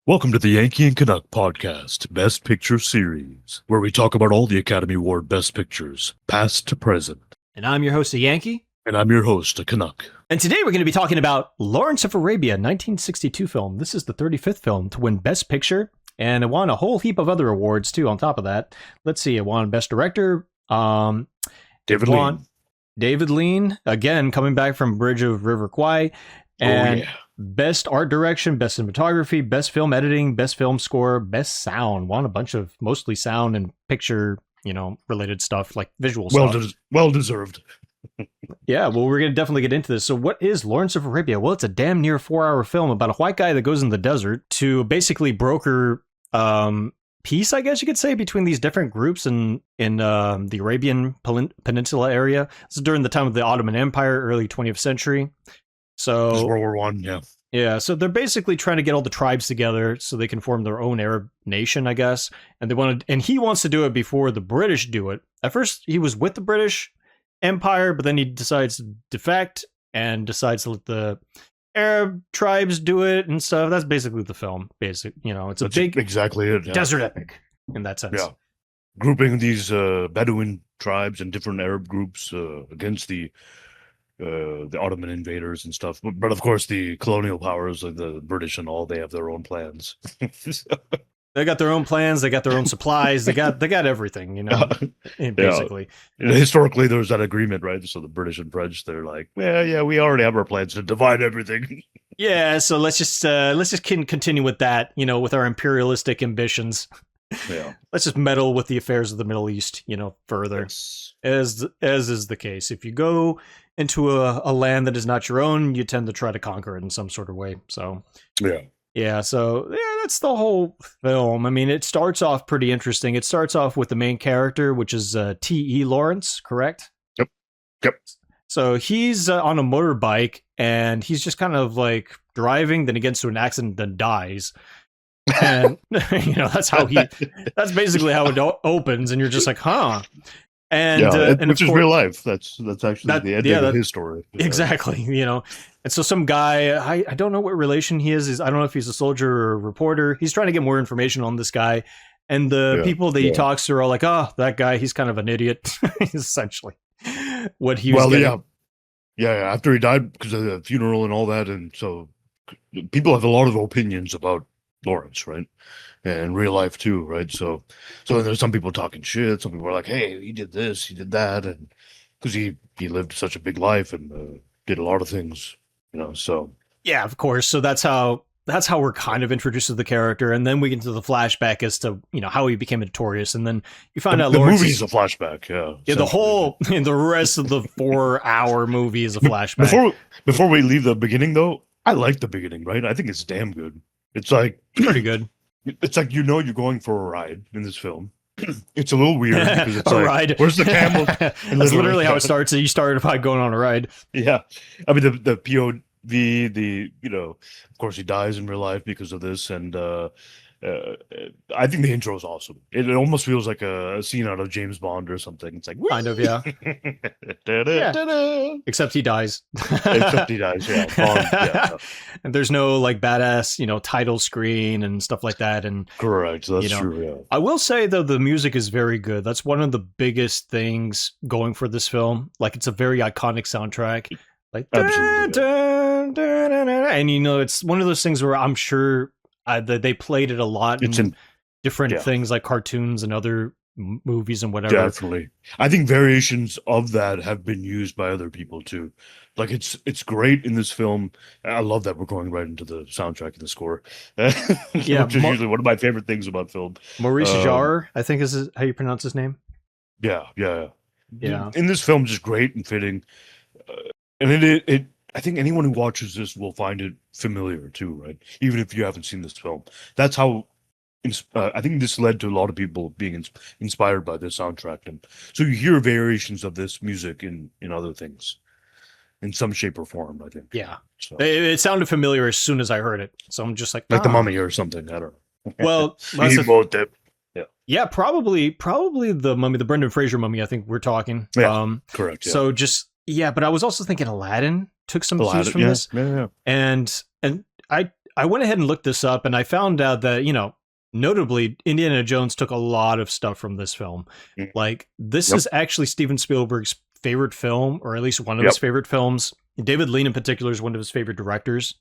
Welcome to the Yankee and Canuck podcast, Best Picture Series, where we talk about all the Academy Award Best Pictures, past to present. And I'm your host, a Yankee. And I'm your host, a Canuck. And today we're going to be talking about Lawrence of Arabia, 1962 film. This is the 35th film to win Best Picture, and it won a whole heap of other awards, too, on top of that. Let's see, it won Best Director. David Lean. David Lean, again, coming back from Bridge of River Kwai. And Best Art Direction, Best Cinematography, Best Film Editing, Best Film Score, Best Sound. Won a bunch of mostly sound and picture, related stuff, like visual stuff. Well deserved. Yeah, well, we're going to definitely get into this. So what is Lawrence of Arabia? Well, it's a damn near 4-hour film about a white guy that goes in the desert to basically broker peace, I guess you could say, between these different groups in the Arabian Peninsula area. This is during the time of the Ottoman Empire, early 20th century. So this is World War I, yeah. Yeah, so they're basically trying to get all the tribes together so they can form their own Arab nation, I guess. And he wants to do it before the British do it. At first, he was with the British Empire, but then he decides to defect and decides to let the Arab tribes do it and stuff. That's basically the film. It's a big exactly it, yeah. Desert epic in that sense. Yeah, grouping these Bedouin tribes and different Arab groups against the Ottoman invaders and stuff, but of course the colonial powers, like the British and all, they have their own plans. They got their own plans. They got their own supplies. They got everything, basically. Yeah. Historically, there was that agreement, right? So the British and French, they're like, yeah, we already have our plans to divide everything. Yeah, so let's just continue with that, with our imperialistic ambitions. Yeah, let's just meddle with the affairs of the Middle East, further. Yes. As is the case. If you go into a land that is not your own, you tend to try to conquer it in some sort of way. So so that's the whole film. I mean, it starts off pretty interesting. It starts off with the main character, which is T.E. Lawrence, correct? Yep. So he's on a motorbike, and he's just kind of like driving, then he gets into an accident, then dies. And that's basically how it opens, and you're just like, huh. And which is real life. That's actually the ending of his story. Exactly. And so some guy, I don't know what relation he is. I don't know if he's a soldier or a reporter. He's trying to get more information on this guy. And the people that he talks to are all like, oh, that guy, he's kind of an idiot, essentially. What he was getting. Yeah. After he died, because of the funeral and all that. And so people have a lot of opinions about Lawrence, right? And real life too, right? So there's some people talking shit. Some people are like, hey, he did this, he did that. And because he lived such a big life and did a lot of things, so. Yeah, of course. So that's how we're kind of introduced to the character. And then we get into the flashback as to, how he became notorious. And then you find out Lawrence. The movie's a flashback, yeah. Yeah, the rest of the 4-hour movie is a flashback. Before we leave the beginning, though, I like the beginning, right? I think it's damn good. It's like pretty good. It's like, you're going for a ride in this film. It's a little weird because it's like, ride. Where's the camel? That's literally how it starts. You started by going on a ride. Yeah. I mean, the POV, of course he dies in real life because of this. And I think the intro is awesome. It almost feels like a scene out of James Bond or something. It's like, kind of, yeah. Except he dies. Yeah. Bond, yeah. And there's no like badass, title screen and stuff like that. And correct. That's true. Yeah. I will say though, the music is very good. That's one of the biggest things going for this film. Like, it's a very iconic soundtrack. Like, absolutely. And it's one of those things where I'm sure that they played it a lot in different things like cartoons and other movies and whatever. Definitely. I think variations of that have been used by other people too. Like, it's great in this film. I love that we're going right into the soundtrack and the score. Which is usually one of my favorite things about film. Maurice Jarre, I think is how you pronounce his name. Yeah. In this film, just great and fitting. And it I think anyone who watches this will find it familiar too, right? Even if you haven't seen this film. That's how I think this led to a lot of people being inspired by this soundtrack. And so you hear variations of this music in other things in some shape or form, I think. Yeah. So. It sounded familiar as soon as I heard it. So I'm just like The Mummy or something. I don't know. Well, yeah, probably the Mummy, the Brendan Fraser Mummy, I think we're talking. Yeah, correct. Yeah. So but I was also thinking Aladdin took some cues from this. Yeah. And I I went ahead and looked this up, and I found out that, notably, Indiana Jones took a lot of stuff from this film. Mm. Like, this Yep. is actually Steven Spielberg's favorite film, or at least one of Yep. his favorite films. David Lean in particular is one of his favorite directors.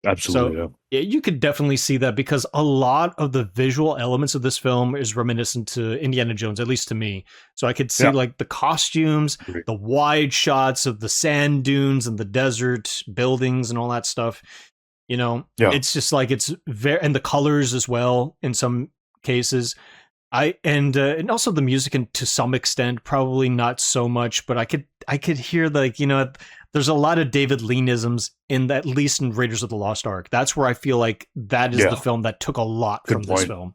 Absolutely, So yeah, you could definitely see that, because a lot of the visual elements of this film is reminiscent to Indiana Jones, at least to me. So I could see Yeah. like the costumes, Agree. the wide shots of the sand dunes and the desert buildings and all that stuff. Yeah. It's just like it's very, and the colors as well in some cases. And also the music, and to some extent, probably not so much, but I could hear, like, there's a lot of David Leanisms in that, at least in Raiders of the Lost Ark. That's where I feel like that is Yeah. the film that took a lot Good from this point. film.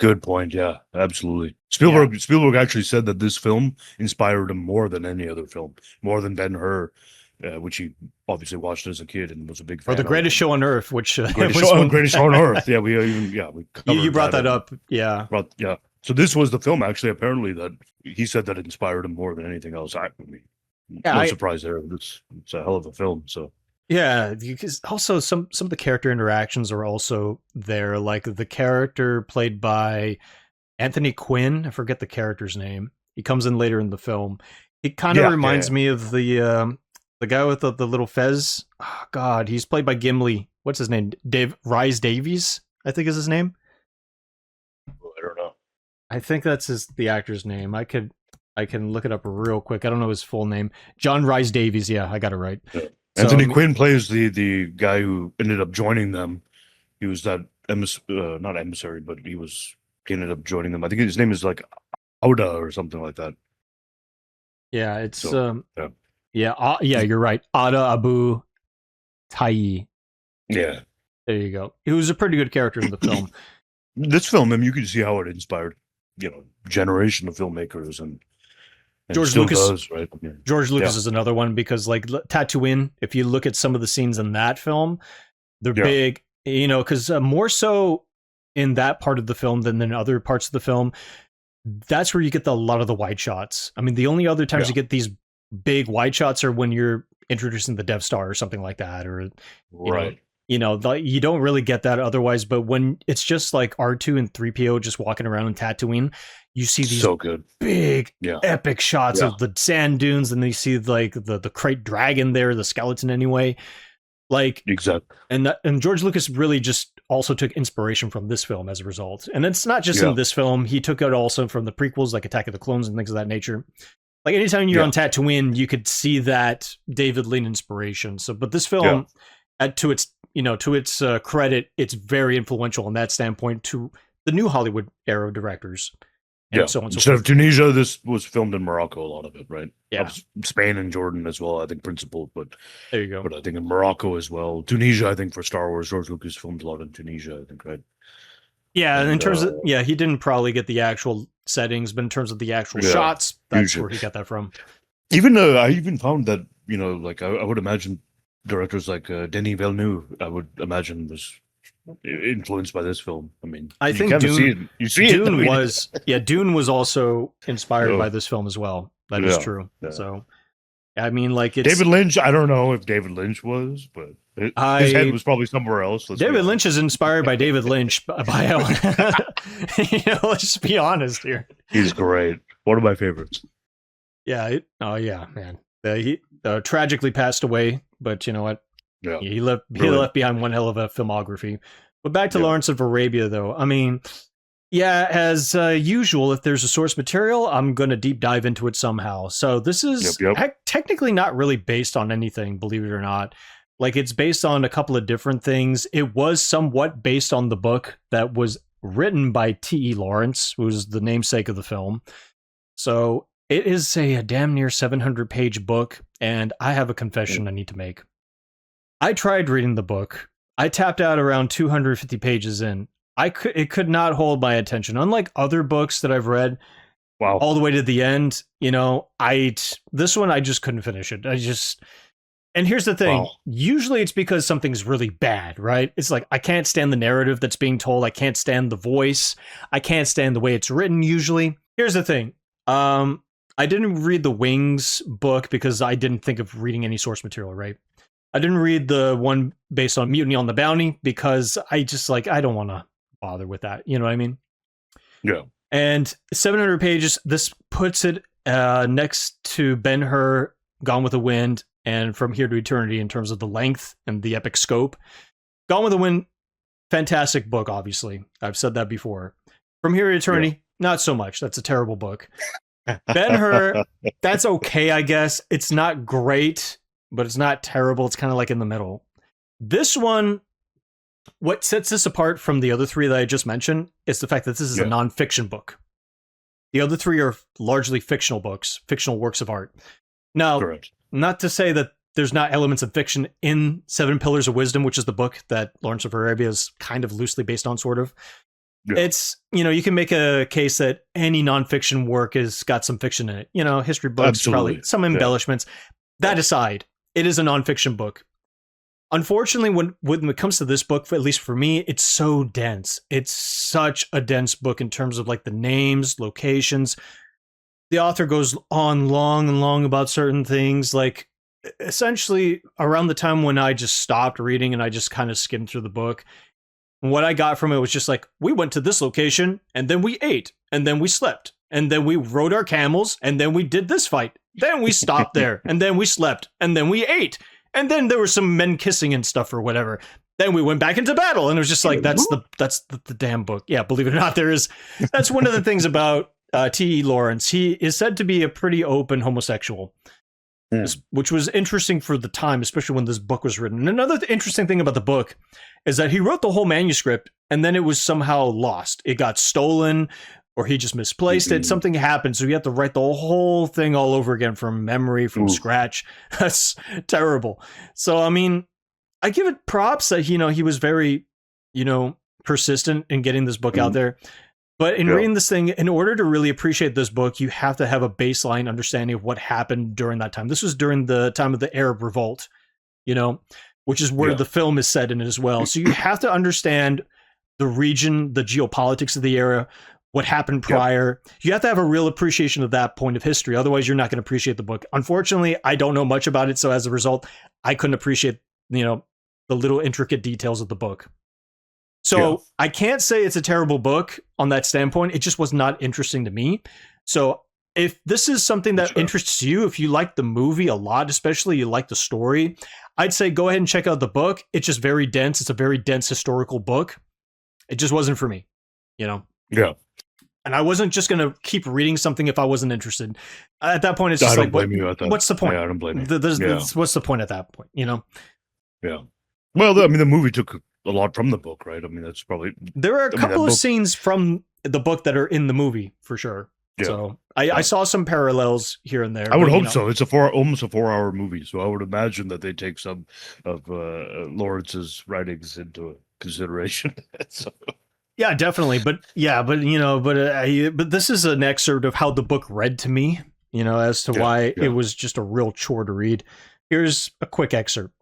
Good point. Yeah, absolutely. Spielberg actually said that this film inspired him more than any other film, more than Ben-Hur, which he obviously watched as a kid and was a big fan Or The Greatest of. Show on Earth, which Greatest, was show, one- Greatest Show on Earth. Yeah, we covered you brought that and up. Yeah. yeah. So this was the film, actually, apparently, that he said that inspired him more than anything else. I mean, no surprise there. It's a hell of a film. So yeah, because also some of the character interactions are also there. Like the character played by Anthony Quinn, I forget the character's name. He comes in later in the film. It kind of reminds me of the guy with the little fez. Oh, God, he's played by Gimli. What's his name? Rhys Davies, I think is his name. I don't know. I think that's the actor's name. I can look it up real quick. I don't know his full name. John Rhys Davies. Yeah, I got it right. Yeah. Anthony Quinn plays the guy who ended up joining them. He was that not emissary, but he ended up joining them. I think his name is like Auda or something like that. Yeah, it's So, yeah, you're right. Ada Abu Tayi. Yeah. There you go. He was a pretty good character in the film. This film, I mean, you can see how it inspired, generation of filmmakers, and George still Lucas, does, right? Yeah. George Lucas is another one, because like Tatooine, if you look at some of the scenes in that film, they're big, because more so in that part of the film than in other parts of the film. That's where you get a lot of the wide shots. I mean, the only other times you get these big wide shots are when you're introducing the Death Star or something like that, or you don't really get that otherwise. But when it's just like R2 and 3PO just walking around in Tatooine, you see these so good, big, epic shots of the sand dunes, and then you see like the crate dragon there, the skeleton anyway. Like exactly, and George Lucas really just also took inspiration from this film as a result. And it's not just in this film; he took it also from the prequels, like Attack of the Clones and things of that nature. Like anytime you're on Tatooine, you could see that David Lean inspiration. So, but this film, to its credit, it's very influential in that standpoint to the new Hollywood era of directors. And so on and so Instead forth. of Tunisia, this was filmed in Morocco. A lot of it, right? Yeah. Spain and Jordan as well. I think principal, but there you go. But I think in Morocco as well. Tunisia, I think for Star Wars, George Lucas filmed a lot in Tunisia. I think, right? Yeah, and in terms of he didn't probably get the actual settings, but in terms of the actual shots, that's where he got that from. Even I even found that like I would imagine directors like Denis Villeneuve, I would imagine was influenced by this film. I mean, I think Dune was also inspired by this film as well. That is true. Yeah. So, I mean, like it's David Lynch. I don't know if David Lynch was, but his head was probably somewhere else. David Lynch is inspired by David Lynch. Let's just be honest here. He's great. One of my favorites. Yeah. Man. He tragically passed away, but you know what? Yeah. He left behind one hell of a filmography. But back to Lawrence of Arabia, though. I mean, as usual, if there's a source material, I'm going to deep dive into it somehow. So this is technically not really based on anything, believe it or not. Like, it's based on a couple of different things. It was somewhat based on the book that was written by T.E. Lawrence, who was the namesake of the film. So it is a damn near 700-page book, and I have a confession I need to make. I tried reading the book. I tapped out around 250 pages in. It could not hold my attention. Unlike other books that I've read, all the way to the end, this one I just couldn't finish it. And here's the thing. Usually it's because something's really bad, right? It's like I can't stand the narrative that's being told. I can't stand the voice. I can't stand the way it's written usually. Here's the thing. I didn't read the Wings book because I didn't think of reading any source material, right? I didn't read the one based on Mutiny on the Bounty because I just like I don't want to bother with that. You know what I mean? Yeah. And 700 pages. This puts it next to Ben-Hur, Gone with the Wind, and From Here to Eternity in terms of the length and the epic scope. Gone with the Wind, fantastic book. Obviously, I've said that before. From Here to Eternity, not so much. That's a terrible book. Ben-Hur, that's okay, I guess. It's not great, but it's not terrible. It's kind of like in the middle. This one, what sets this apart from the other three that I just mentioned is the fact that this is a nonfiction book. The other three are largely fictional books, fictional works of art. Now, Correct. Not to say that there's not elements of fiction in Seven Pillars of Wisdom, which is the book that Lawrence of Arabia is kind of loosely based on, sort of. Yeah. It's, you can make a case that any nonfiction work has got some fiction in it. History books, Absolutely. Probably some embellishments. That aside, it is a nonfiction book. Unfortunately, when it comes to this book, at least for me, it's so dense. It's such a dense book in terms of like the names, locations. The author goes on long and long about certain things. Like essentially around the time when I just stopped reading and I just kind of skimmed through the book, what I got from it was just like, we went to this location and then we ate and then we slept and then we rode our camels and then we did this fight. Then we stopped there and then we slept and then we ate. And then there were some men kissing and stuff or whatever. Then we went back into battle, and it was just like that's the damn book. Yeah, believe it or not, that's one of the things about T.E. Lawrence. He is said to be a pretty open homosexual, which was interesting for the time, especially when this book was written. And another interesting thing about the book is that he wrote the whole manuscript, and then it was somehow lost. It got stolen, or he just misplaced it. Something happened, so you have to write the whole thing all over again from memory, from scratch. That's terrible. So, I mean, I give it props that, he was very, persistent in getting this book out there. But in reading this thing, in order to really appreciate this book, you have to have a baseline understanding of what happened during that time. This was during the time of the Arab Revolt, which is where the film is set in it as well. So you have to understand the region, the geopolitics of the era, what happened prior. You have to have a real appreciation of that point of history. Otherwise, you're not going to appreciate the book. Unfortunately, I don't know much about it. So as a result, I couldn't appreciate, the little intricate details of the book. So I can't say it's a terrible book on that standpoint. It just was not interesting to me. So if this is something that interests you, if you like the movie a lot, especially you like the story, I'd say go ahead and check out the book. It's just very dense. It's a very dense historical book. It just wasn't for me, Yeah. And I wasn't just going to keep reading something if I wasn't interested. At that point, it's just like, what's the point? Yeah, I don't blame you. What's the point at that point, Yeah. Well, I mean, the movie took a lot from the book, right? I mean, that's probably... There are a couple of scenes from the book that are in the movie, for sure. Yeah. So I saw some parallels here and there. I would hope so. It's almost a 4-hour movie, so I would imagine that they take some of Lawrence's writings into consideration. So... Yeah, definitely. But this is an excerpt of how the book read to me, as to why it was just a real chore to read. Here's a quick excerpt.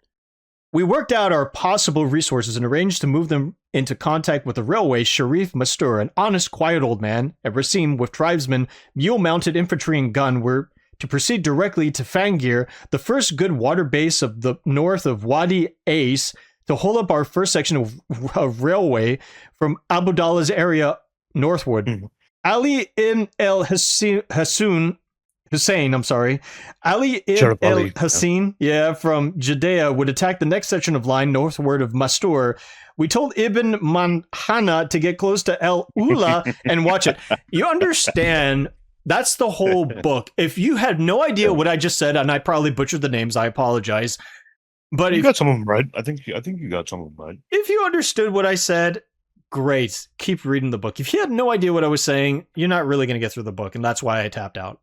We worked out our possible resources and arranged to move them into contact with the railway Sharif Mastur, an honest, quiet old man, at Rasim with tribesmen, mule-mounted infantry and gun, were to proceed directly to Fangir, the first good water base of the north of Wadi Ace, to hold up our first section of railway from Abu Dallah's area northward. Ali ibn Hussein, Ali ibn Hussein, from Judea would attack the next section of line northward of Mastur. We told Ibn Manhana to get close to El Ula and watch it. You understand? That's the whole book. If you had no idea what I just said, and I probably butchered the names, I apologize. But you got some of them right. I think you got some of them right. If you understood what I said, great. Keep reading the book. If you had no idea what I was saying, you're not really going to get through the book, and that's why I tapped out.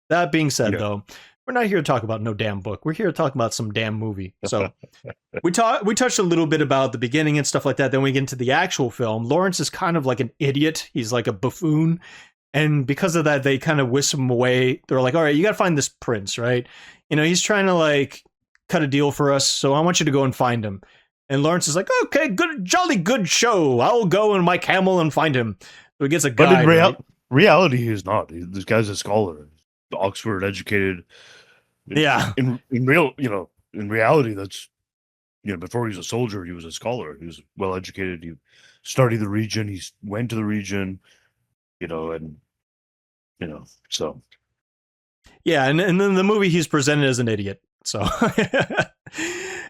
That being said, though, we're not here to talk about no damn book. We're here to talk about some damn movie. So we touched a little bit about the beginning and stuff like that. Then we get into the actual film. Lawrence is kind of like an idiot. He's like a buffoon. And because of that, they kind of whisk him away. They're like, all right, you got to find this prince, right? He's trying to like cut a deal for us. So I want you to go and find him. And Lawrence is like, okay, good, jolly good show. I'll go on my camel and find him. So he gets a guide. But in reality, he's not. This guy's a scholar. Oxford educated. Yeah. In reality, that's before he was a soldier, he was a scholar. He was well educated. He studied the region. He went to the region, and so Yeah, and then in the movie he's presented as an idiot. So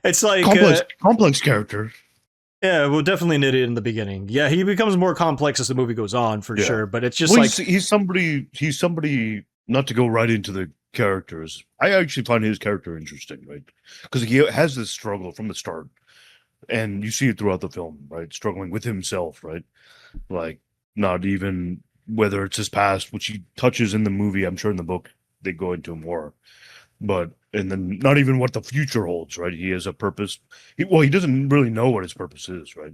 it's like complex character. Yeah, well, definitely an idiot in the beginning. Yeah, he becomes more complex as the movie goes on, for sure. But it's just he's somebody. Not to go right into the characters, I actually find his character interesting, right? Because he has this struggle from the start, and you see it throughout the film, right? Struggling with himself, right? Like, not even whether it's his past, which he touches in the movie. I'm sure in the book they go into more, and then not even what the future holds, right? He has a purpose. He doesn't really know what his purpose is, right?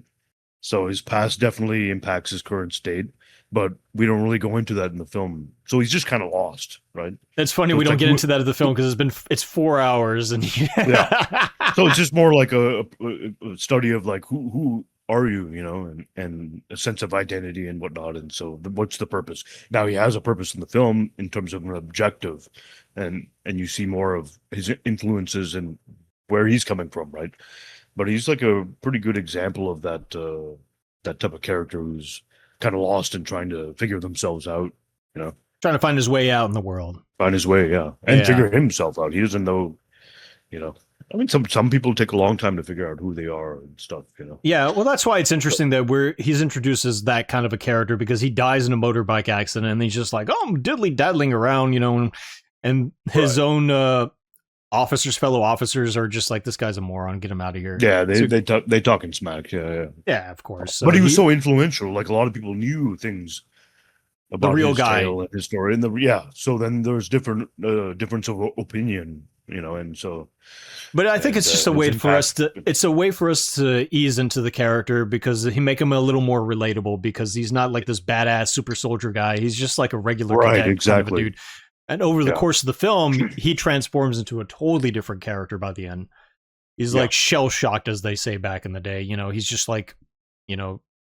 So his past definitely impacts his current state, but we don't really go into that in the film. So he's just kind of lost, right? It's funny we don't get into that in the film because it's 4 hours, and yeah. So it's just more like a study of like who are you, and a sense of identity and whatnot. And so what's the purpose? Now he has a purpose in the film in terms of an objective, and you see more of his influences and where he's coming from, right? But he's like a pretty good example of that type of character who's kind of lost and trying to figure themselves out, trying to find his way out in the world. Find his way, yeah, and figure himself out. He doesn't know, I mean, some people take a long time to figure out who they are and stuff, Yeah, well, that's why it's interesting that he's introduced as that kind of a character, because he dies in a motorbike accident, and he's just like, oh, I'm diddly daddling around, and his own fellow officers are just like, this guy's a moron, get him out of here. Yeah, they talking smack. Yeah, of course. But he was so influential. Like, a lot of people knew things about the real his guy tale and his story. So then there's different difference of opinion, and so. But I think it's just a way for us to. It's a way for us to ease into the character, because he make him a little more relatable, because he's not like this badass super soldier guy. He's just like a regular cadet kind of a dude. And over the course of the film, he transforms into a totally different character by the end. He's like shell-shocked, as they say back in the day. He's just like,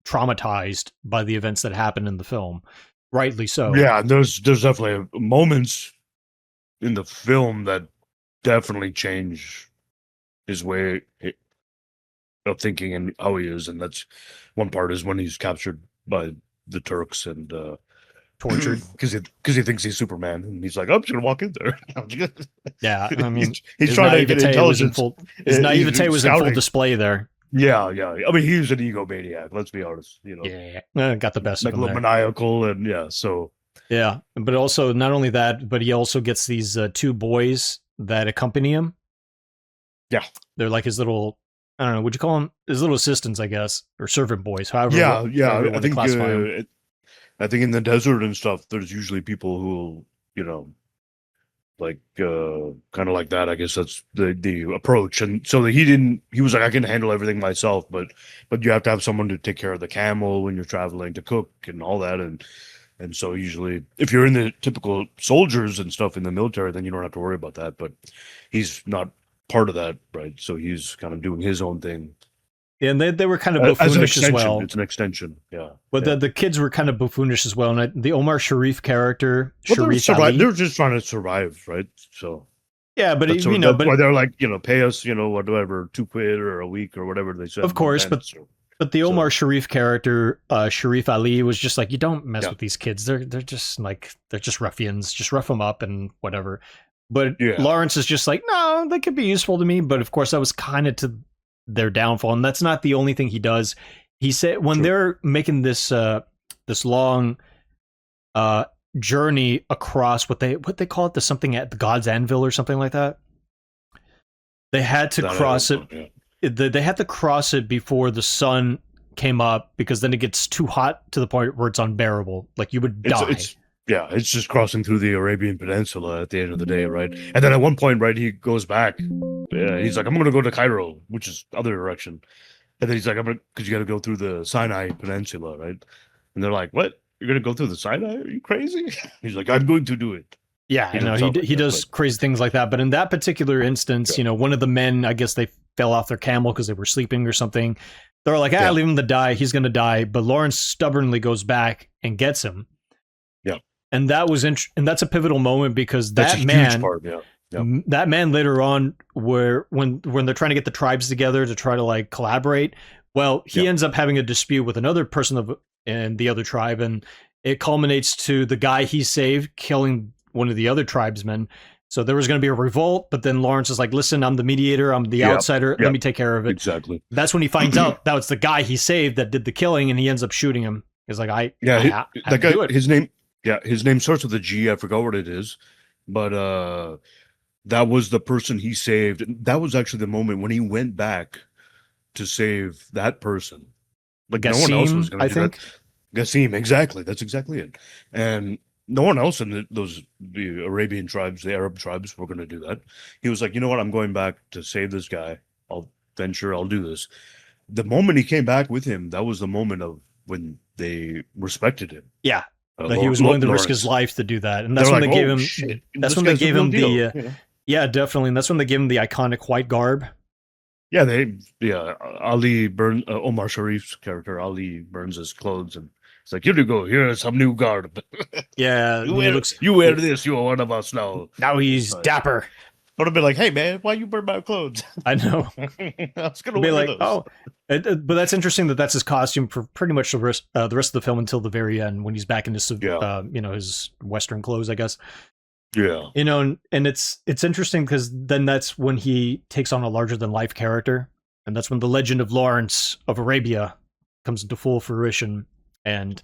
traumatized by the events that happened in the film. Rightly so. Yeah, there's definitely moments in the film that definitely change his way of thinking and how he is. And that's one part is when he's captured by the Turks and tortured because he thinks he's Superman, and he's like, I'm just gonna walk in there. Yeah, I mean, he's trying to get intelligence. His naivete was in full display there. Yeah. I mean, he was an egomaniac. Let's be honest. Yeah, got the best of him there. Maniacal, and so. Yeah, but also not only that, but he also gets these 2 boys that accompany him. Yeah, they're like his little. I don't know. Would you call them his little assistants? I guess, or servant boys. However. Yeah. I think in the desert and stuff, there's usually people who, like kind of like that. I guess that's the approach. And so he was like, I can handle everything myself, but you have to have someone to take care of the camel when you're traveling, to cook and all that. And so usually if you're in the typical soldiers and stuff in the military, then you don't have to worry about that. But he's not part of that, right? So he's kind of doing his own thing. Yeah, and they were kind of buffoonish as well. It's an extension, yeah. But the kids were kind of buffoonish as well. And the Omar Sharif character, Sharif Ali, they're just trying to survive, right? So yeah, but that's why they're like, pay us, whatever, $2 or a week or whatever they said. Of course, but the Omar Sharif character, Sharif Ali, was just like, you don't mess with these kids. They're just ruffians. Just rough them up and whatever. But Lawrence is just like, no, they could be useful to me. But of course, that was kind of to their downfall, and that's not the only thing he does. He said when they're making this long journey across what they call it, something at the God's Anvil or something like that. They had to cross it. They had to cross it before the sun came up, because then it gets too hot to the point where it's unbearable. Like you would die. It's just crossing through the Arabian Peninsula at the end of the day, right? And then at one point, right, he goes back. He's like, I'm going to go to Cairo, which is other direction. And then he's like, because you got to go through the Sinai Peninsula, right? And they're like, what? You're going to go through the Sinai? Are you crazy? He's like, I'm going to do it. Yeah, he does crazy things like that. But in that particular instance, one of the men, I guess they fell off their camel because they were sleeping or something. They're like, leave him to die. He's going to die. But Lawrence stubbornly goes back and gets him. Yeah. And that was and that's a pivotal moment, because that man, Yep. That man later on, where when they're trying to get the tribes together to try to like collaborate, well, he Yep. ends up having a dispute with another person in the other tribe, and it culminates to the guy he saved killing one of the other tribesmen. So there was going to be a revolt, but then Lawrence is like, "Listen, I'm the mediator. I'm the outsider. Let me take care of it." Exactly. That's when he finds out that it's the guy he saved that did the killing, and he ends up shooting him. He's like, "I that guy. do it." His name starts with a G. I forgot what it is, but that was the person he saved. That was actually the moment when he went back to save that person. Like no one else was going to do that. Gassim, exactly. That's exactly it. And no one else in the Arabian tribes, the Arab tribes, were going to do that. He was like, you know what? I'm going back to save this guy. I'll do this. The moment he came back with him, that was the moment of when they respected him. Yeah, that he was willing to risk his life to do that, and that's when they gave him. Shit, that's when they gave him the. you know? Yeah, definitely, and that's when they gave him the iconic white garb. Yeah, Omar Sharif's character, Ali burns his clothes and it's like, here you go, here's some new garb. Yeah, you wear this, you're one of us now. Now he's dapper. But I'd be like, hey man, why you burn my clothes? I know. I was gonna be wear like, those. but that's interesting that that's his costume for pretty much the rest of the film until the very end when he's back in his his Western clothes, I guess. Yeah. And it's interesting because then that's when he takes on a larger than life character, and that's when the legend of Lawrence of Arabia comes into full fruition, and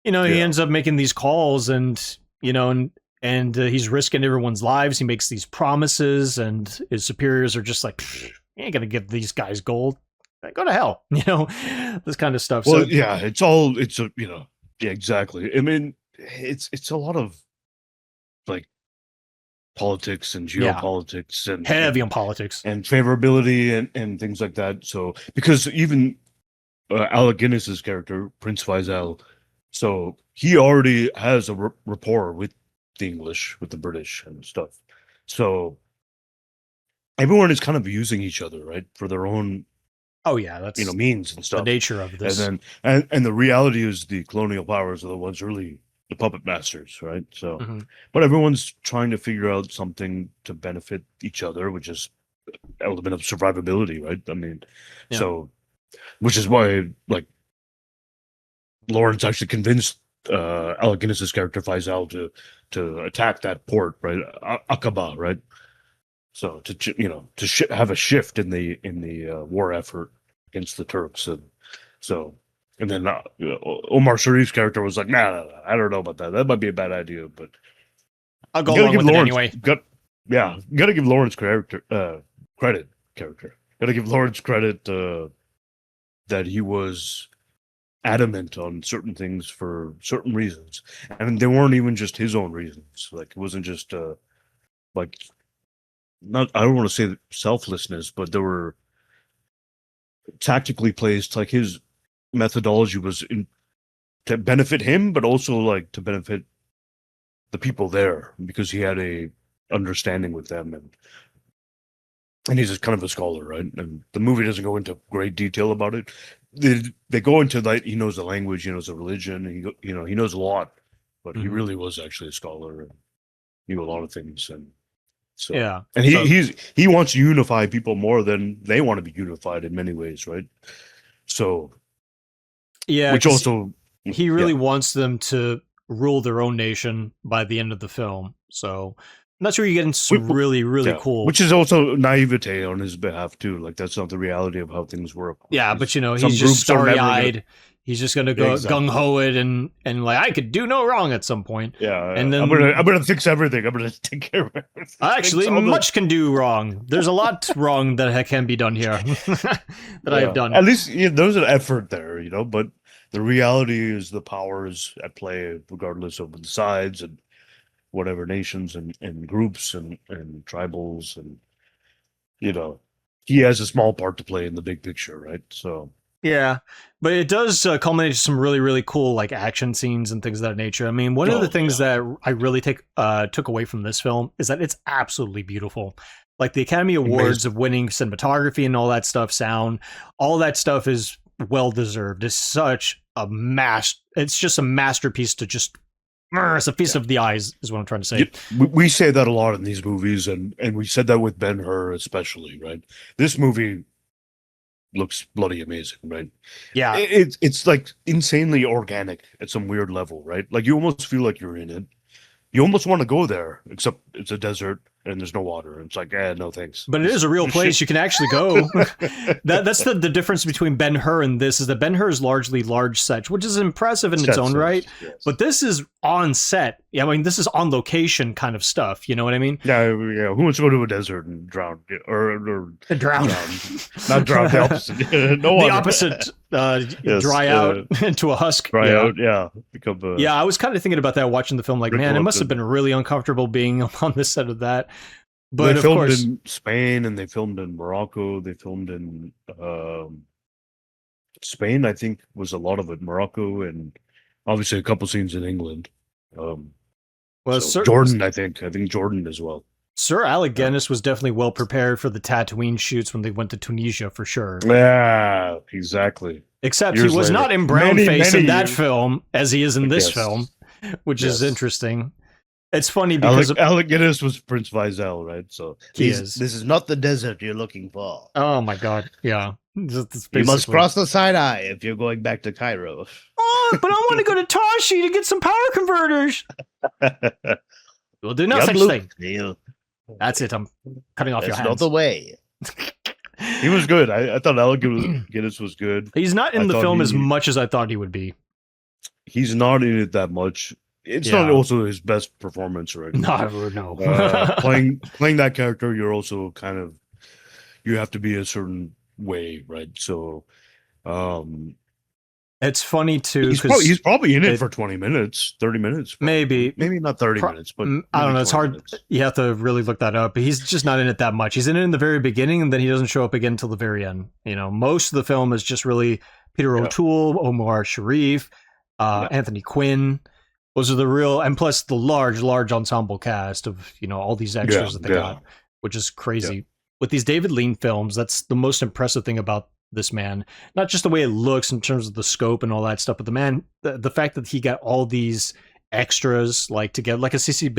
he ends up making these calls, and he's risking everyone's lives. He makes these promises, and his superiors are just like, "You ain't gonna give these guys gold. Go to hell," this kind of stuff. Well, yeah, exactly. I mean, it's a lot of like politics and geopolitics and heavy on politics and favorability and things like that. So because even Alec Guinness's character, Prince Faisal, so he already has a rapport with the English, with the British and stuff. So everyone is kind of using each other, right, for their own that's means and stuff. The nature of this. And then and the reality is the colonial powers are the ones really the puppet masters, right? So but everyone's trying to figure out something to benefit each other, which is element of survivability, right? I mean, so which is why like Lawrence actually convinced Alec Guinness's character Faisal to attack that port, right? Aqaba, right? So to have a shift in the war effort against the Turks, and so and then Omar Sharif's character was like, nah, I don't know about that. That might be a bad idea, but I'll go along with it anyway. Gotta give Lawrence credit. Gotta give Lawrence credit that he was adamant on certain things for certain reasons, and they weren't even just his own reasons. Like it wasn't just like not. I don't want to say selflessness, but there were tactically placed. Like his methodology was to benefit him, but also like to benefit the people there because he had a understanding with them, and he's just kind of a scholar, right? And the movie doesn't go into great detail about it. They go into like he knows the language, he knows the religion, and he knows a lot, but he really was actually a scholar and knew a lot of things, and so and he wants to unify people more than they want to be unified in many ways, right? So which also he really wants them to rule their own nation by the end of the film. So that's where you get into some really cool, which is also naivete on his behalf too. Like that's not the reality of how things work. Yeah, but he's just starry-eyed. He's just gonna go gung-ho it and like I could do no wrong at some point. Yeah, and then I'm gonna fix everything. I'm gonna take care of everything. Actually, much can do wrong. There's a lot wrong that can be done here that I have done. At least there's an effort there, but the reality is the powers at play, regardless of the sides and whatever nations and groups and tribals, and he has a small part to play in the big picture, right? So yeah, but it does culminate to some really cool like action scenes and things of that nature. I mean, one of the things that I really took away from this film is that it's absolutely beautiful. Like the Academy Awards of winning cinematography and all that stuff, sound, all that stuff is well deserved. It's such a it's just a masterpiece to just It's a feast of the eyes, is what I'm trying to say. We say that a lot in these movies, and we said that with Ben-Hur especially, right? This movie looks bloody amazing, right? Yeah. It's like insanely organic at some weird level, right? Like you almost feel like you're in it. You almost want to go there, except it's a desert and there's no water. It's like, no thanks. But it is a real place. You can actually go. That's the difference between Ben-Hur and this, is that Ben-Hur is largely large set, which is impressive in its own right. Yes. But this is on set. Yeah, I mean, this is on location kind of stuff. You know what I mean? Yeah. Who wants to go to a desert and drown? Or drown. Not drown, the opposite. No the water. opposite. Yes, dry out into a husk. Dry out, yeah. Become yeah, I was kind of thinking about that watching the film. Like, man, it must have been really uncomfortable being on this set of that. But they filmed of course, in Spain, and they filmed in Morocco. They filmed in Spain, I think, was a lot of it. Morocco, and obviously a couple scenes in England. well, Jordan, I think Jordan as well. Sir Alec Guinness was definitely well prepared for the Tatooine shoots when they went to Tunisia, for sure. Yeah, exactly. Except Years he was later. not in brownface in that years. film as he is in this Yes. film, which Yes. is interesting. It's funny because Alec Guinness was Prince Faisal, right? So is. This is not the desert you're looking for. Oh my god, yeah. That's You must basically- cross the Sinai if you're going back to Cairo. Oh, but I want to go to Tashi to get some power converters. We'll do no Young such Luke, thing. Neil, That's it. I'm cutting off your that's hands. not the way. he was good. I thought Alec Guinness was good. He's not in I the thought film as he- much as I thought he would be. He's not in it that much. It's Yeah. not also his best performance, right? No. Playing that character, you're also kind of, you have to be a certain way, right? So It's funny too he's probably in it it- for 20 minutes, 30 minutes. maybe Maybe not 30 Pro- minutes, but I don't maybe know. It's 20 hard. minutes. You have to really look that up. But he's just not in it that much. He's in it in the very beginning, and then he doesn't show up again until the very end. You know, most of the film is just really Peter Yeah. O'Toole, Omar Sharif, Yeah. Anthony Quinn. Those are the real, and plus the large ensemble cast of all these extras that they got, which is crazy. With these David Lean films, that's the most impressive thing about this man. Not just the way it looks in terms of the scope and all that stuff, but the fact that he got all these extras, like to get like a Cecil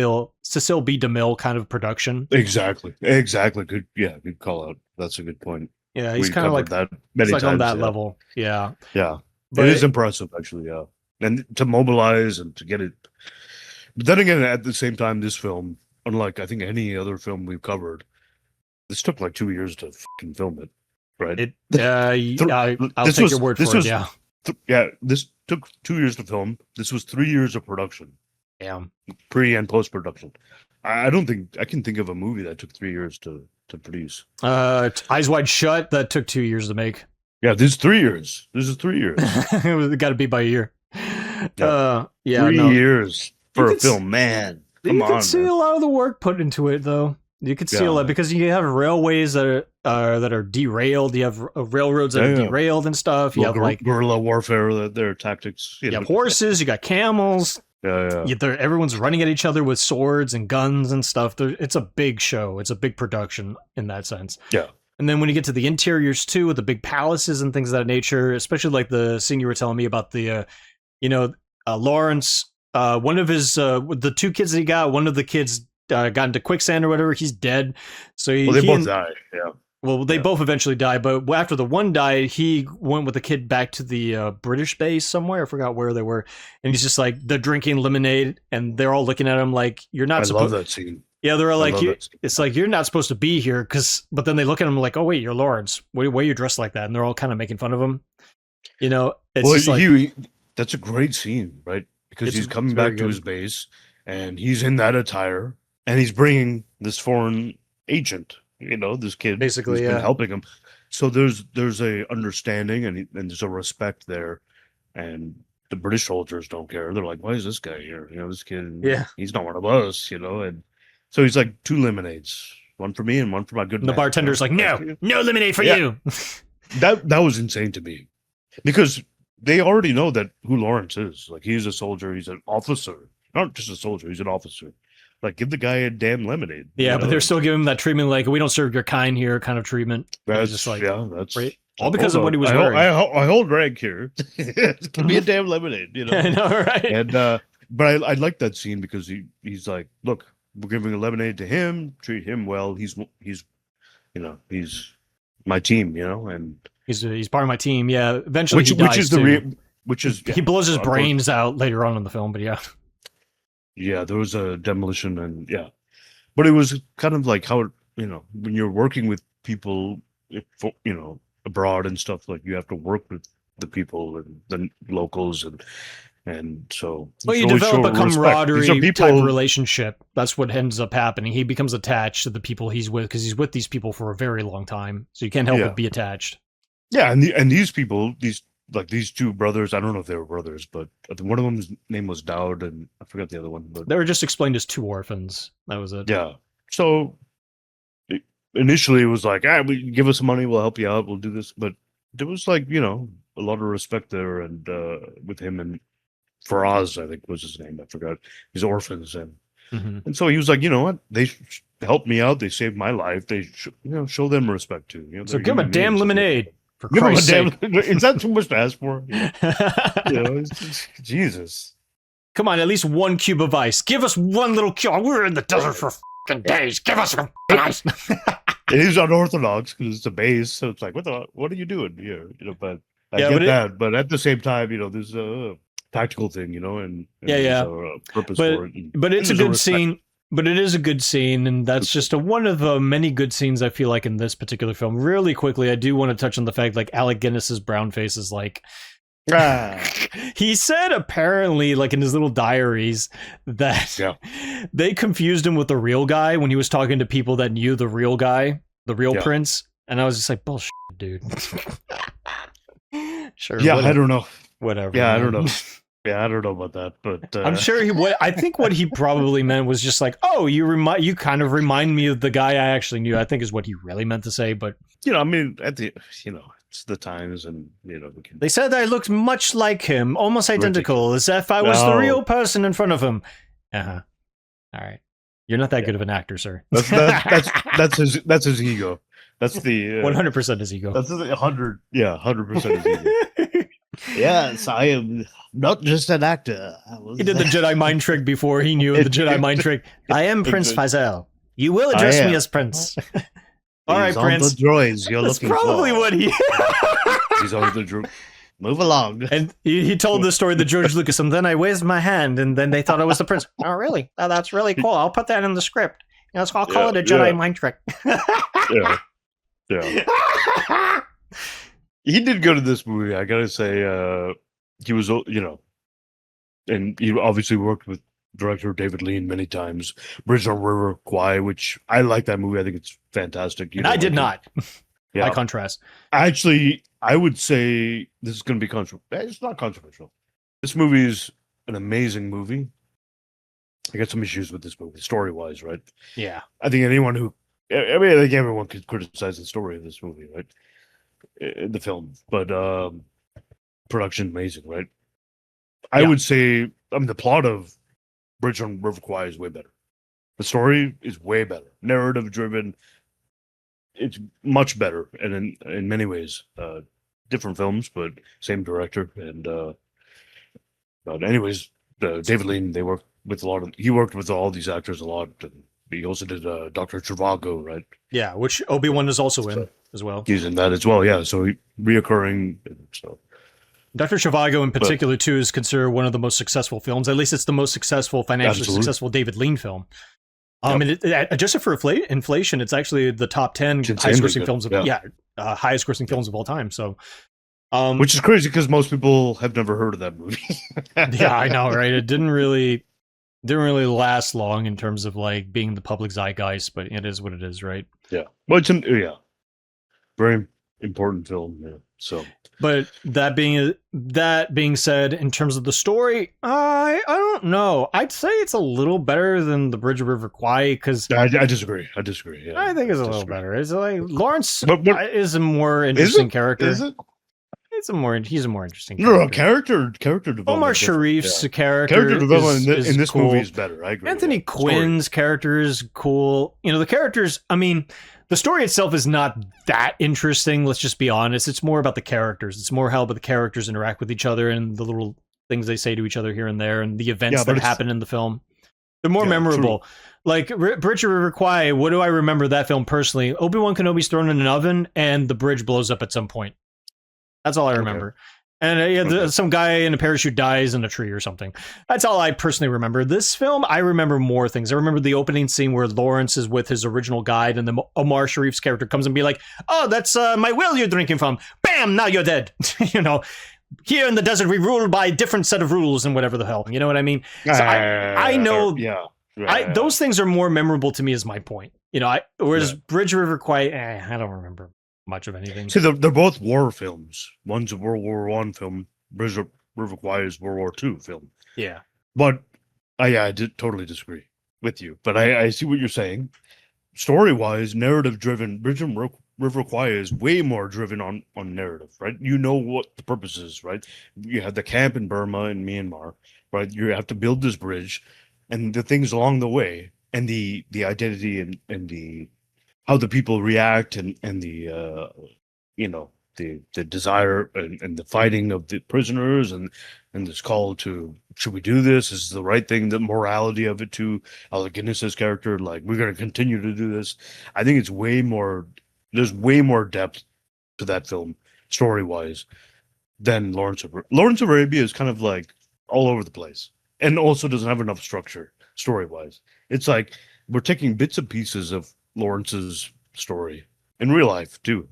B. DeMille kind of production. Exactly. Good call out. That's a good point. Yeah, he's We kind of like covered that many it's like on times, that level. Yeah, Yeah, but it is impressive, actually. Yeah, and to mobilize and to get it. But then again, at the same time, this film, unlike I think any other film we've covered, this took like 2 years to fucking film it, right? I'll This take was- your word this for was- it. Yeah, Yeah, this took 2 years to film. This was 3 years of production, damn. pre and post production. I don't think I can think of a movie that took 3 years to produce. Eyes Wide Shut, that took 2 years to make. Yeah, this is 3 years. This is 3 years. It got to be by a year. Yeah. Yeah, 3 no. years for a could s- film, man. You Come can on, see man. a lot of the work put into it, though. You could see a Yeah. lot because you have railways that are derailed. You have railroads that are Yeah. derailed and stuff. You have like guerrilla warfare, their tactics. you have horses. You got camels. Yeah. Everyone's running at each other with swords and guns and stuff. It's a big show. It's a big production in that sense. Yeah. And then when you get to the interiors too, with the big palaces and things of that nature, especially like the scene you were telling me about the, Lawrence, one of his, the two kids that he got, one of the kids got into quicksand or whatever. He's dead. So They he both and- die. Yeah. Well, they both eventually died, but after the one died, he went with the kid back to the British base somewhere. I forgot where they were, and he's just like they're drinking lemonade, and they're all looking at him like you're not I love supposed. that scene. Yeah, they're all I like, love you, that scene. it's like you're not supposed to be here, but then they look at him like, oh wait, you're Lawrence. Why are you dressed like that? And they're all kind of making fun of him. It's just like That's a great scene, right? Because It's- he's coming it's very back to good. his base, and he's in that attire, and he's bringing this foreign agent. This kid Basically, who's been yeah. helping him. So there's a understanding and there's a respect there, and the British soldiers don't care. They're like, why is this guy here? This kid. Yeah. he's not one of us. And so he's like 2 lemonades, one for me and one for my good. and the man, bartender's like, no lemonade for Yeah. you. That was insane to me, because they already know that who Lawrence is. Like, he's a soldier, he's an officer, not just a soldier, he's an officer. Like, give the guy a damn lemonade. Yeah, but they're still giving him that treatment, like we don't serve your kind here, kind of treatment. And That's it's just like, that's right? All because of hold what he was on. wearing. I hold rank here. Give me a damn lemonade. I know, right? And But I like that scene because he's like, look, we're giving a lemonade to him, treat him well. He's he's my team, and He's part of my team. Yeah. Eventually, he dies which is too. yeah, He blows his of course. brains out later on in the film, but yeah. Yeah, there was a demolition, and yeah, but it was kind of like how when you're working with people, abroad and stuff, like you have to work with the people and the locals, and so Well, you always develop a show respect. camaraderie These are type of people- relationship. That's what ends up happening. He becomes attached to the people he's with because he's with these people for a very long time. So you can't help Yeah. but be attached. Yeah, and these people, these two brothers, I don't know if they were brothers, but one of them's name was Dowd, and I forgot the other one. But They were just explained as two orphans. That was it. yeah, so initially it was like, give us some money, we'll help you out, we'll do this. But there was like a lot of respect there, and with him and Faraz, I think was his name. I forgot. He's orphans, Mhm. and so he was like, you know what, they helped me out, they saved my life. They show them respect too. So they're give him a human damn beings. lemonade. For Give him a Christ's damn. sake. Is that too much to ask for? It's just, Jesus. Come on, at least one cube of ice. Give us one little cube. We're in the desert for fucking days. Give us some ice. It is unorthodox because it's a base, so it's like, what are you doing here? But I Yeah, get but that. But at the same time, there's a tactical thing, and Yeah, there's yeah. a purpose But- for it. and But it's a there's good respect. scene. But it is a good scene, and that's just one of the many good scenes I feel like in this particular film. Really quickly, I do want to touch on the fact like Alec Guinness's brown face is like Ah, he said apparently like in his little diaries that Yeah. they confused him with the real guy when he was talking to people that knew the real guy, the real Yeah. prince, and I was just like, bullshit, dude. Sure. yeah, whatever, I don't know. whatever. Yeah, I man. don't know. Yeah, I don't know about that, but I'm sure I think what he probably meant was just like, oh, you kind of remind me of the guy I actually knew. I think is what he really meant to say. But I mean, at the it's the times, and we can. they said I looked much like him, almost identical, as if I was the No. real person in front of him. All right, you're not that good of an actor, sir. That's his ego. That's the 100% his ego. That's 100. Yeah, 100% his ego. Yes, I am not just an actor. He did the Jedi mind trick before he knew the Jedi mind trick. I am Prince Faisal. You will address I me am. as Prince. All right, He's on Prince. the droids you're That's looking probably for. what he. He's on the droop. Move along. And he told the story to George Lucas, and then I waved my hand, and then they thought I was the prince. Oh, really? Oh, that's really cool. I'll put that in the script. I'll call it a Jedi mind trick. Yeah, yeah. He did good in this movie. I gotta say, he was, and he obviously worked with director David Lean many times. Bridge on River Kwai, which I like that movie. I think it's fantastic. And I did not. Yeah. By contrast. Actually, I would say this is going to be controversial. It's not controversial. This movie is an amazing movie. I got some issues with this movie, story-wise, right? Yeah. I think I think everyone could criticize the story of this movie, right? The film, but production amazing, right? I Yeah. would say, the plot of Bridge on River Kwai is way better. The story is way better, narrative driven. It's much better, and in many ways, different films, but same director. And but anyways, David Lean, he worked with all these actors a lot. And he also did Dr. Trivago, right? Yeah, which Obi-Wan is also in as well. He's in that as well, yeah. So reoccurring. So Dr. Zhivago in particular, too, is considered one of the most successful films. At least it's the most successful, financially Absolutely. successful David Lean film. And adjusted for inflation, it's actually the top 10 It's highest insanely grossing good, films of highest grossing films of all time. So, which is crazy because most people have never heard of that movie. yeah, I know, right? It didn't really last long in terms of like being the public zeitgeist, but it is what it is, right? Yeah, well, very important film. Yeah, so. But that being said, in terms of the story, I don't know. I'd say it's a little better than the Bridge of River Kwai because I disagree. Yeah, I think it's a little better. It's like Lawrence But- is a more interesting character. Is it? He's a more interesting No, character. character development. Omar is different. Sharif's Yeah. character Character development is in this cool. movie is better. I agree. Anthony Yeah. Story. Quinn's character is cool. The characters, the story itself is not that interesting, let's just be honest. It's more about the characters. It's more how the characters interact with each other and the little things they say to each other here and there, and the events but that happen in the film. They're more Yeah, memorable. true. Like Bridge of River Kwai, what do I remember that film personally? Obi-Wan Kenobi's thrown in an oven and the bridge blows up at some point. That's all I remember. And some guy in a parachute dies in a tree or something. That's all I personally remember. This film, I remember more things. I remember the opening scene where Lawrence is with his original guide, and then Omar Sharif's character comes and be like, "Oh, that's my well you're drinking from. Bam! Now you're dead." You know, here in the desert we rule by a different set of rules and whatever the hell. You know what I mean? So I know. Yeah. Those things are more memorable to me. Is my point. You know, whereas Bridge River Kwai, I don't remember much of anything. See, they're both war films. One's a World War I film. Bridge of River Kwai is World War II film. Yeah. But I did totally disagree with you. But I see what you're saying. Story-wise, narrative-driven, Bridge of River Kwai is way more driven on narrative, right? You know what the purpose is, right? You have the camp in Burma and Myanmar, right? You have to build this bridge, and the things along the way, and the identity and the how the people react and the the desire and the fighting of the prisoners and this call to, should we do this? Is the right thing? The morality of it to Alec Guinness's character, like, we're going to continue to do this. I think it's way more. There's way more depth to that film, story wise, than Lawrence of Arabia is kind of like all over the place, and also doesn't have enough structure story wise. It's like we're taking bits and pieces of Lawrence's story in real life too,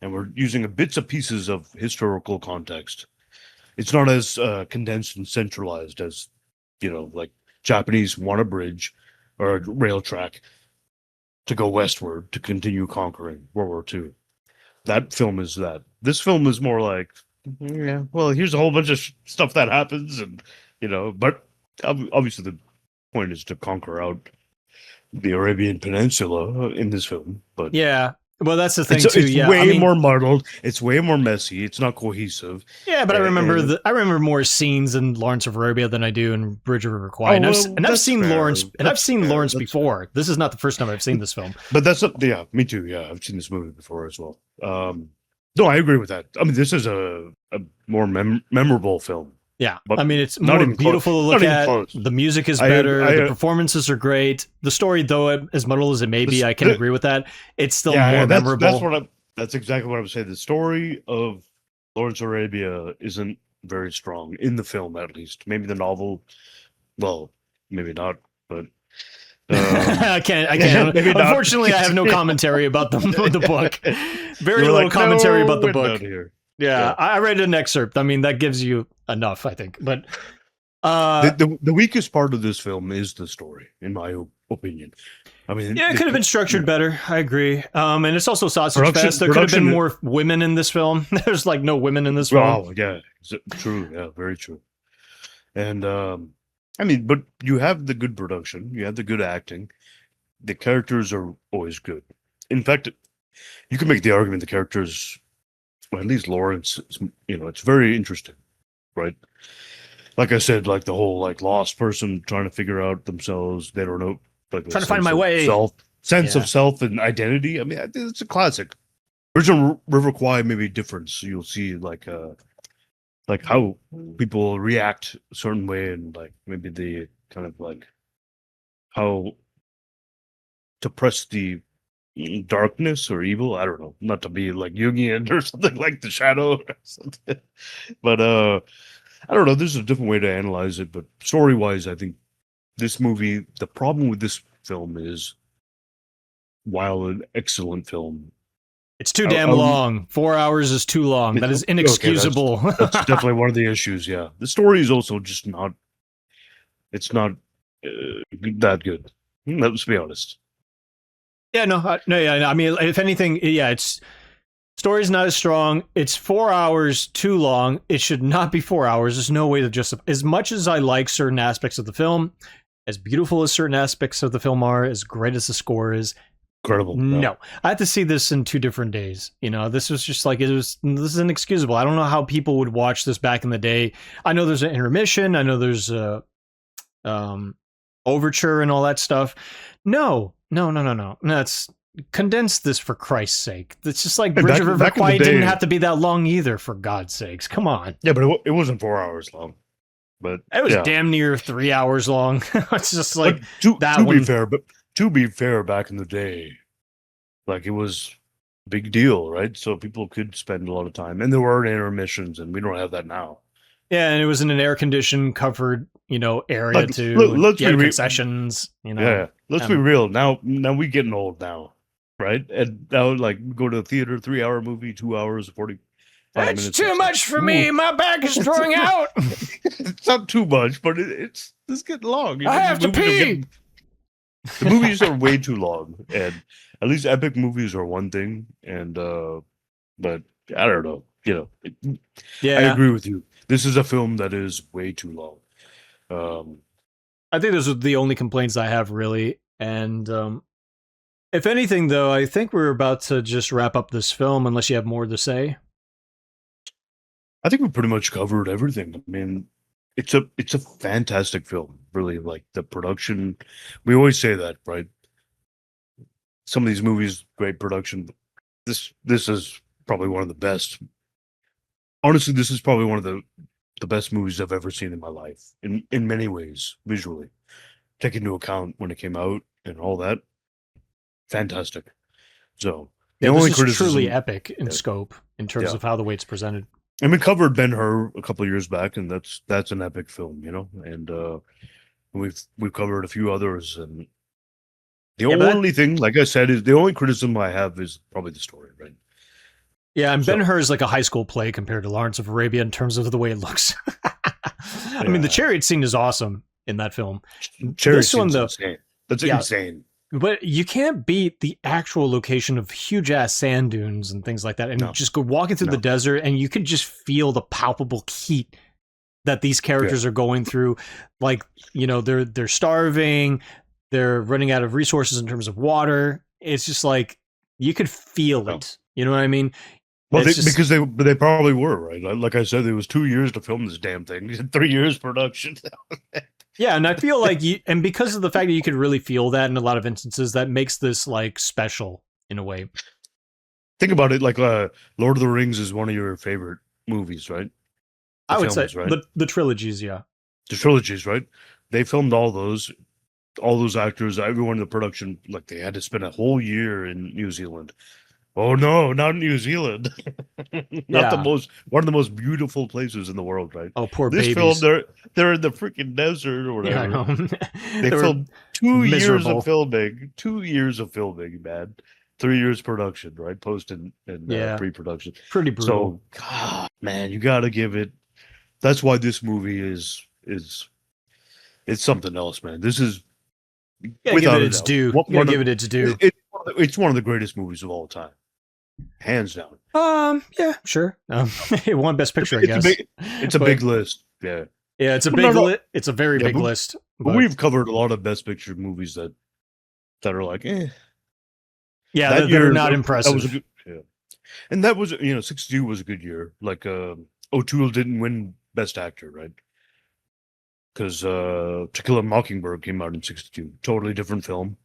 and we're using bits and pieces of historical context. It's not as condensed and centralized as, like Japanese want a bridge or a rail track to go westward to continue conquering World War II. That film is that. This film is more like, yeah, well, here's a whole bunch of stuff that happens, and but obviously the point is to conquer out the Arabian Peninsula in this film. But yeah, well, that's the thing it's too. It's way more muddled. It's way more messy. It's not cohesive. Yeah, but I remember more scenes in Lawrence of Arabia than I do in Bridge of River Kwai. And I've seen fair. Lawrence, and I've seen Lawrence before. This is not the first time I've seen this film. But me too. Yeah, I've seen this movie before as well. No, I agree with that. I mean, this is a more memorable film. Yeah, but I mean, it's more beautiful to look at. Close. The music is better. The performances are great. The story, though, as muddled as it may be, I can agree with that. It's still more memorable. That's exactly what I would say. The story of Lawrence of Arabia isn't very strong in the film, at least. Maybe the novel, well, maybe not, but. I can't. Unfortunately, I have no commentary about the book. Very little commentary about the book. Yeah, I read an excerpt. I mean, that gives you enough, I think. But the weakest part of this film is the story, in my opinion. I mean, it could have been structured better. I agree. And it's also sausage fest. There could have been more women in this film. There's like no women in this film. Oh, yeah, true. Yeah, very true. And I mean, but you have the good production. You have the good acting. The characters are always good. In fact, you can make the argument the characters. Well, at least Lawrence, it's very interesting, right? Like I said, like the whole lost person trying to figure out themselves. They don't know, like trying to find my way. Sense of self and identity. I mean, it's a classic. Original River Kwai may be different. So you'll see like how people react a certain way, and like maybe the kind of like how to press the darkness or evil. I don't know, not to be like Jungian or something like the shadow or something. But I don't know, there's a different way to analyze it. But story wise, I think this movie, the problem with this film is, while an excellent film, it's too damn long. 4 hours is too long. That is inexcusable. Okay, that's definitely one of the issues. Yeah, the story is also just not. It's not that good. Let's be honest. Yeah, no. I mean, if anything, yeah, it's story's not as strong. It's 4 hours too long. It should not be 4 hours. There's no way to justify. As much as I like certain aspects of the film, as beautiful as certain aspects of the film are, as great as the score is, incredible. No, I had to see this in 2 different days. This was just like this is inexcusable. I don't know how people would watch this back in the day. I know there's an intermission. I know there's a overture and all that stuff. No. That's condense this for Christ's sake. It's just like Bridge of River Kwai didn't have to be that long either, for God's sakes. Come on. Yeah, but it wasn't 4 hours long. But It was yeah. damn near 3 hours long. It's just like But to that to one. be fair, back in the day, like it was a big deal, right? So people could spend a lot of time, and there were intermissions, and we don't have that now. Yeah, and it was in an air conditioned, covered, area Like, too. And let's you be had real. concessions, Yeah, let's be real. Now we getting old now, right? And now, like, go to a theater, 3 hour movie, 2 hours, 45 That's minutes. too It's much like, for me. My back is throwing out. it's not too much, but it's getting long. You I know, have to pee. The movies are way too long, and at least epic movies are one thing. And but I don't know. I Yeah, agree with you. This is a film that is way too long. I think those are the only complaints I have, really. And if anything, though, I think we're about to just wrap up this film, unless you have more to say. I think we pretty much covered everything. I mean, it's a fantastic film. Really, like the production. We always say that, right? Some of these movies, great production. This is probably one of the best. Honestly, this is probably one of the best movies I've ever seen in my life. In many ways, visually, take into account when it came out and all that. Fantastic. So the Yeah, only this is criticism, truly epic in Yeah. scope in terms Yeah. of how the way it's presented. and we covered Ben-Hur a couple of years back, and that's an epic film, and we've covered a few others, and the Yeah, but only thing, like I said, is the only criticism I have is probably the story, right? Yeah, and So- Ben-Hur is like a high school play compared to Lawrence of Arabia in terms of the way it looks. I mean, the Yeah. chariot scene is awesome in that film. Cherry This one, scene's though- insane. That's Yeah. insane. But you can't beat the actual location of huge ass sand dunes and things like that. And No. just go walking through the No. desert, and you could just feel the palpable heat that these characters are going through. Like, they're starving, they're running out of resources in terms of water. It's just like you could feel No. it. You know what I mean? Well, It's just- because they probably were, right. Like I said, it was 2 years to film this damn thing. 3 years production. Yeah, and I feel like and because of the fact that you could really feel that in a lot of instances, that makes this like special in a way. Think about it, like Lord of the Rings is one of your favorite movies, right? I would films, say right? the trilogies, yeah. The trilogies, right? They filmed all those actors, everyone in the production, like they had to spend a whole year in New Zealand. Oh no, not New Zealand. Not one of the most beautiful places in the world, right? Oh, poor This babies. film, they're in the freaking desert or Yeah, I whatever. know. They were filmed 2 years miserable. of filming. 2 years of filming, man. 3 years production, right? Post and Yeah. pre-production. pretty brutal. So, God, man, you got to give it. That's why this movie is it's something else, man. This is You gotta give without it a its doubt, due. one- You one gotta of- give it its due. It's one of the greatest movies of all time, hands down. Yeah, sure. It won Best Picture, I It's guess. It's a But- big list, yeah. Yeah, it's a No, big no. It's a very Yeah, big list. But we've covered a lot of Best Picture movies that are like, yeah, that that year are not that impressive. was a good, yeah. And that was 62 was a good year. Like O'Toole didn't win Best Actor, right? Because To Kill a Mockingbird came out in 62. Totally different film.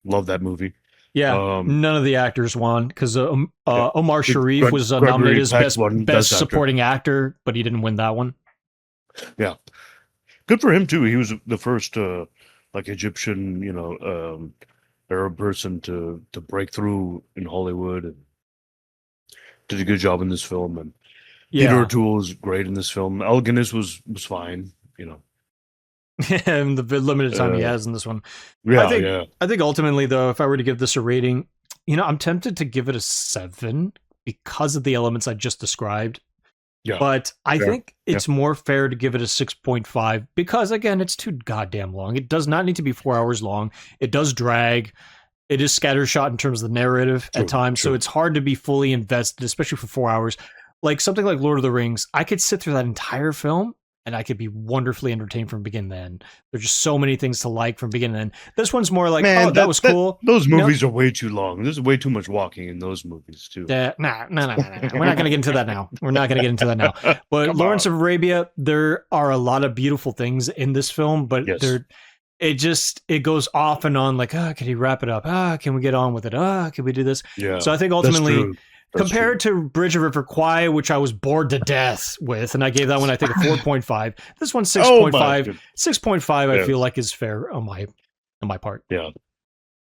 Love that movie. Yeah, none of the actors won because Omar Sharif was Gregory nominated as Peck best won Best Actor. supporting actor, but he didn't win that one. Yeah, good for him too. He was the first like Egyptian, Arab person to break through in Hollywood, and did a good job in this film. And Yeah, PeterOToole was great in this film. Al Guinness was fine. and the limited time he Uh, has in this one. Yeah, I think- yeah. I think ultimately, though, if I were to give this a rating, I'm tempted to give it a 7 because of the elements I just described. Yeah. But I Fair. think it's more fair to give it a 6.5 because, again, it's too goddamn long. It does not need to be 4 hours long. It does drag. It is scattershot in terms of the narrative True, at times, so true. it's hard to be fully invested, especially for 4 hours. Like something like Lord of the Rings, I could sit through that entire film and I could be wonderfully entertained from beginning to end. There's just so many things to like from beginning to end. This one's more like, Man, that was cool. Those You know? movies are way too long. There's way too much walking in those movies too. No. We're not going to get into that now. We're not going to get into that now. But Come Lawrence on. of Arabia, there are a lot of beautiful things in this film, but Yes. it goes off and on like, can he wrap it up? Can we get on with it? Can we do this? Yeah. So I think that's ultimately true. That's compared to Bridge of River Kwai, which I was bored to death with, and I gave that one, I think, a 4.5. This one's 6.5. 6.5, I feel like, is fair on my part. Yeah.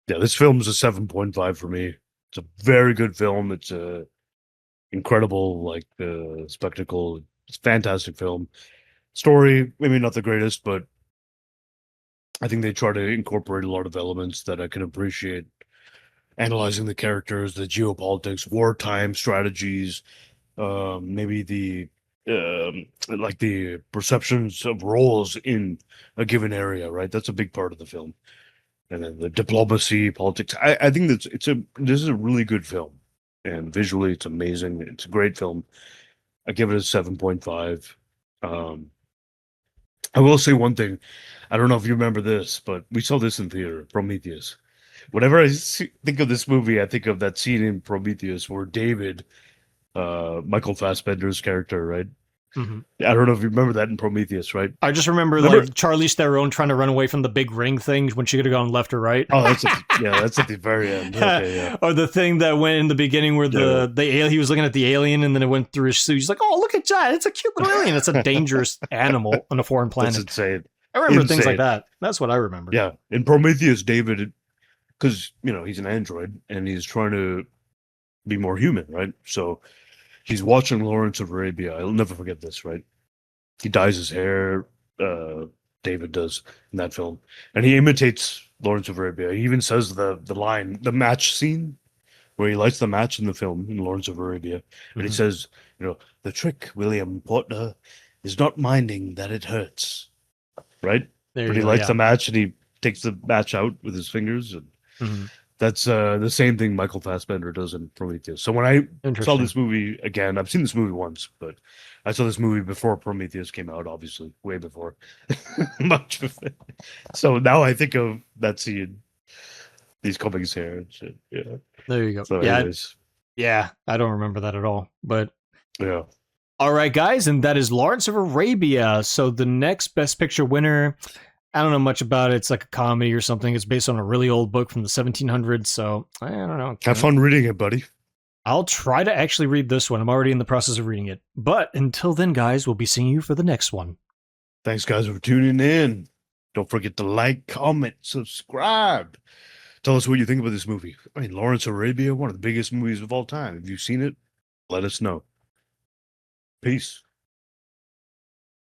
Yeah, this film's a 7.5 for me. It's a very good film. It's a incredible, like, spectacle. It's a fantastic film. Story, maybe not the greatest, but I think they try to incorporate a lot of elements that I can appreciate. Analyzing the characters, the geopolitics, wartime strategies, maybe the like the perceptions of roles in a given area, right? That's a big part of the film. And then the diplomacy, politics. I think this is a really good film. And visually it's amazing. It's a great film. I give it a 7.5. I will say one thing. I don't know if you remember this, but we saw this in theater, Prometheus. Whenever think of this movie, I think of that scene in Prometheus where David, Michael Fassbender's character, right? Mm-hmm. I don't know if you remember that in Prometheus, right? I just remember like Charlize Theron trying to run away from the big ring thing when she could have gone left or right. Oh, that's at the very end. Okay, yeah. Or the thing that went in the beginning where he was looking at the alien and then it went through his suit. He's like, "Oh, look at that! It's a cute little alien. It's a dangerous animal on a foreign planet." That's insane. I remember things like that. That's what I remember. Yeah, in Prometheus, David, because he's an android and he's trying to be more human, right? So he's watching Lawrence of Arabia. I'll never forget this, right? He dyes his hair, David does in that film, and he imitates Lawrence of Arabia. He even says the line, the match scene, where he lights the match in the film in Lawrence of Arabia, and he says, "The trick, William Porter, is not minding that it hurts." Right? But he lights the match and he takes the match out with his fingers, and that's the same thing Michael Fassbender does in Prometheus. So when I saw this movie again, I've seen this movie once, but I saw this movie before Prometheus came out, obviously, way before. Much before. So now I think of that scene, these Cummings hair and shit. Yeah. There you go. So anyways. Yeah, I don't remember that at all. But yeah. All right, guys, and that is Lawrence of Arabia. So the next Best Picture winner, I don't know much about it. It's like a comedy or something. It's based on a really old book from the 1700s. So I don't know. Have fun reading it, buddy. I'll try to actually read this one. I'm already in the process of reading it. But until then, guys, we'll be seeing you for the next one. Thanks, guys, for tuning in. Don't forget to like, comment, subscribe. Tell us what you think about this movie. I mean, Lawrence of Arabia, one of the biggest movies of all time. Have you seen it? Let us know. Peace.